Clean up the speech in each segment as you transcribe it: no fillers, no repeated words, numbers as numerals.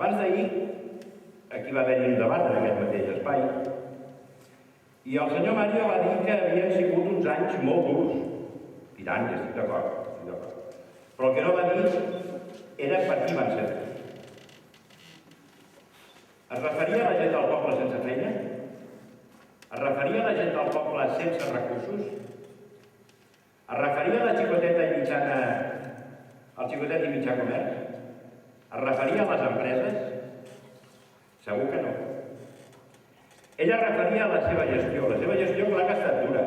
Abans d'ahir, aquí va haver-hi un debat en aquest mateix espai, i el senyor Mario va dir que havien sigut uns anys molt durs. I tant, ja estic d'acord. Però el que no va dir era per qui van ser. Es referia a la gent del poble sense feina? Es referia a la gent del poble sense recursos? Es referia a la xicoteta i mitjana, al xicotet i mitjà comerç? Es referia a les empreses? Segur que no. Ella es referia a la seva gestió. La seva gestió, clar que ha estat dura.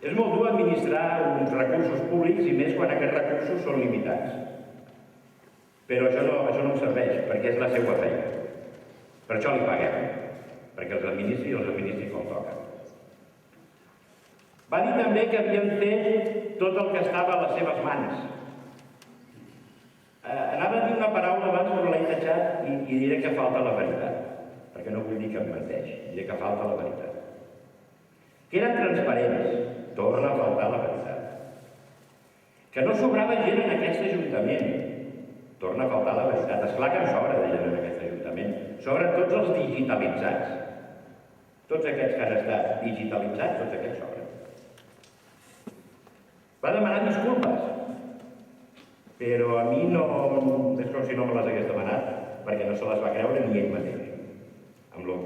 És molt dur administrar uns recursos públics i més quan aquests recursos són limitats. Però això no em serveix, perquè és la seva feina. Per això li paguem, perquè els administri com toca. Va dir també que havien fet tot el que estava a les seves mans. Anava a dir una paraula abans, però l'he tachat i diré que falta la veritat, perquè no vull dir que em menteix, diré que falta la veritat. Que eren transparents, torna a faltar la veritat. Que no sobrava gent en aquest ajuntament, torna a faltar la veritat. Esclar que en sobra de gent en aquest ajuntament. Sobren tots els digitalitzats. Tots aquests que han estat digitalitzats, tots aquests sobren. Va demanar disculpes, però a mi no, és com si no me les hagués demanat, perquè no se les va creure ni ell mateix. Amb la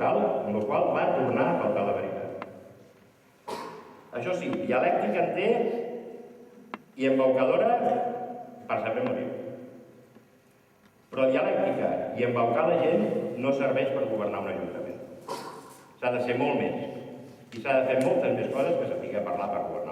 qual va tornar a faltar la veritat. Això sí, dialèctica en té i embaucadora per saber morir. Però dialèctica i embaucar la gent no serveix per governar un ajuntament. S'ha de ser molt més. I s'ha de fer moltes més coses que saber parlar per governar.